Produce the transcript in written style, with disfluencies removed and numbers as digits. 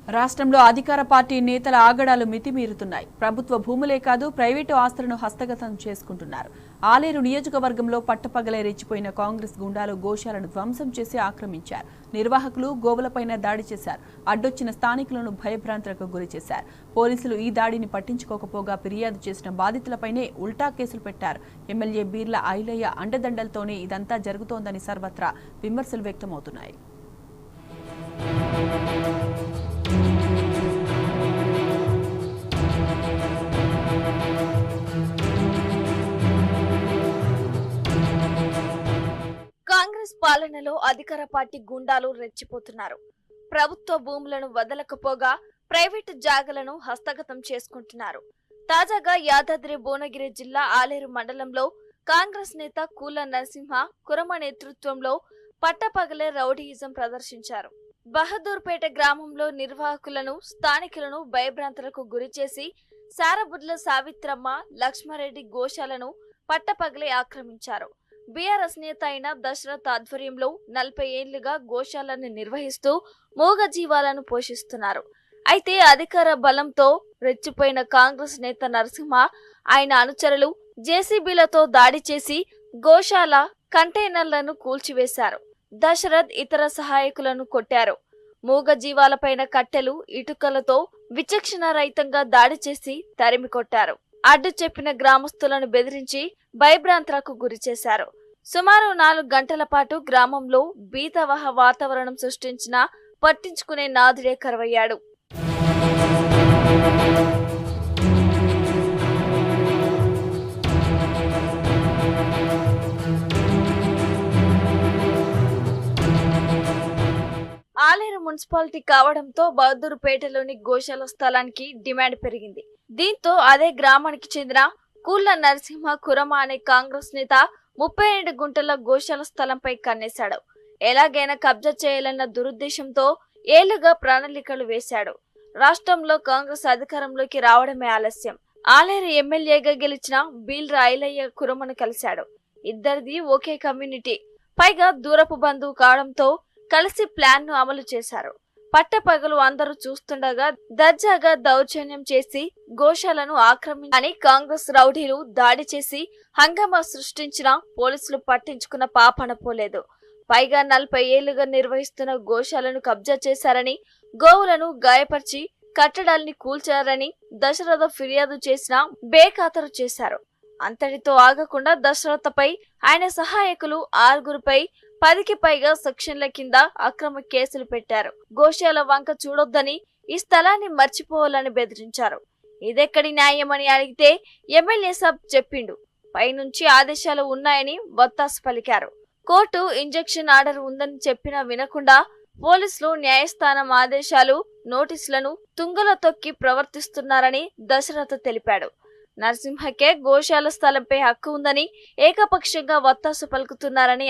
రాష్ట్రంలో అధికార పార్టీ నేతల ఆగడాలు మితిమీరుతున్నాయి. ప్రభుత్వ భూములే కాదు ప్రైవేటు ఆస్తులను హస్తగతం చేసుకుంటున్నారు. ఆలేరు నియోజకవర్గంలో పట్టపగలే రెచ్చిపోయిన కాంగ్రెస్ గుండాలు గోశాలను ధ్వంసం చేసి ఆక్రమించారు. నిర్వాహకులు గోవులపైన దాడి చేశారు. అడ్డొచ్చిన స్థానికులను భయభ్రాంతులకు గురిచేశారు. పోలీసులు ఈ దాడిని పట్టించుకోకపోగా ఫిర్యాదు చేసిన బాధితులపైనే ఉల్టా కేసులు పెట్టారు. ఎమ్మెల్యే బీర్ల ఐలయ్య అండదండలతోనే ఇదంతా జరుగుతోందని సర్వత్రా విమర్శలు వ్యక్తమవుతున్నాయి. కాంగ్రెస్ పాలనలో అధికార పార్టీ గుండాలు రెచ్చిపోతున్నారు. ప్రభుత్వ భూములను వదలకపోగా ప్రైవేటు జాగలను హస్తగతం చేసుకుంటున్నారు. తాజాగా యాదాద్రి భువనగిరి జిల్లా ఆలేరు మండలంలో కాంగ్రెస్ నేత కూల నరసింహ కురమ నేతృత్వంలో పట్టపగలే రౌడీయిజం ప్రదర్శించారు. బహదూర్పేట గ్రామంలో నిర్వాహకులను స్థానికులను భయభ్రాంతులకు గురిచేసి సారబుడ్ల సావిత్రమ్మ లక్ష్మారెడ్డి గోశాలను పట్టపగలే ఆక్రమించారు. బీఆర్ఎస్ నేత అయిన దశరథ్ ఆధ్వర్యంలో 40 ఏళ్లుగా గోశాలను నిర్వహిస్తూ మూగజీవాలను పోషిస్తున్నారు. అయితే అధికార బలంతో రెచ్చిపోయిన కాంగ్రెస్ నేత నరసింహ ఆయన అనుచరులు జేసీబీలతో దాడి చేసి గోశాల కంటైనర్లను కూల్చివేశారు. దశరథ్ ఇతర సహాయకులను కొట్టారు. మూగజీవాలపైన కట్టెలు ఇటుకలతో విచక్షణ రహితంగా దాడి చేసి తరిమి కొట్టారు. అడ్డు చెప్పిన గ్రామస్తులను బెదిరించి భయభ్రాంతులకు గురిచేశారు. సుమారు 4 గంటల పాటు గ్రామంలో భీతవహ వాతావరణం సృష్టించినా పట్టించుకునే నాదుడే కరువయ్యాడు. ఆలేరు మున్సిపాలిటీ కావడంతో బహదూర్పేటలోని గోశాల స్థలానికి డిమాండ్ పెరిగింది. దీంతో అదే గ్రామానికి చెందిన కూల నరసింహ కురమ అనే కాంగ్రెస్ నేత 32 గుంటల గోశాల స్థలంపై కన్నేశాడు. ఎలాగైనా కబ్జా చేయాలన్న దురుద్దేశంతో ఏళ్లుగా ప్రణాళికలు వేశాడు. రాష్ట్రంలో కాంగ్రెస్ అధికారంలోకి రావడమే ఆలస్యం. ఆలేరు ఎమ్మెల్యేగా గెలిచిన బీర్ల ఐలయ్య కురమను కలిశాడు. ఇద్దరిది ఒకే కమ్యూనిటీ, పైగా దూరపు బంధువు కావడంతో కలిసి ప్లాన్ ను అమలు చేశారు. పట్టపగలు అందరూ చూస్తుండగా దర్జాగా దౌర్జన్యం చేసి గోశాలను ఆక్రమించని కాంగ్రెస్ రౌడీలు దాడి చేసి హంగామా సృష్టించినా పోలీసులు పట్టించుకున్న పాపన పోలేదు. పైగా 40 ఏళ్లుగా నిర్వహిస్తున్న గోశాలను కబ్జా చేశారని, గోవులను గాయపరిచి కట్టడాల్ని కూల్చారని దశరథ ఫిర్యాదు చేసినా బేఖాతరు చేశారు. అంతటితో ఆగకుండా దశరథపై ఆయన సహాయకులు 6గురిపై 10కి పైగా సెక్షన్ల కింద అక్రమ కేసులు పెట్టారు. గోశాల వంక చూడొద్దని, ఈ స్థలాన్ని మర్చిపోవాలని బెదిరించారు. ఇదెక్కడి న్యాయమని అడిగితే ఎమ్మెల్యే సాబ్ చెప్పిండు, పైనుంచి ఆదేశాలు ఉన్నాయని వత్తాసు పలికారు. కోర్టు ఇంజెక్షన్ ఆర్డర్ ఉందని చెప్పినా వినకుండా పోలీసులు న్యాయస్థానం ఆదేశాలు నోటీసులను తుంగలో తొక్కి ప్రవర్తిస్తున్నారని దశరథ తెలిపాడు. నరసింహకే గోశాల స్థలంపై హక్కు ఉందని ఏకపక్షంగా వత్తాసు పలుకుతున్నారని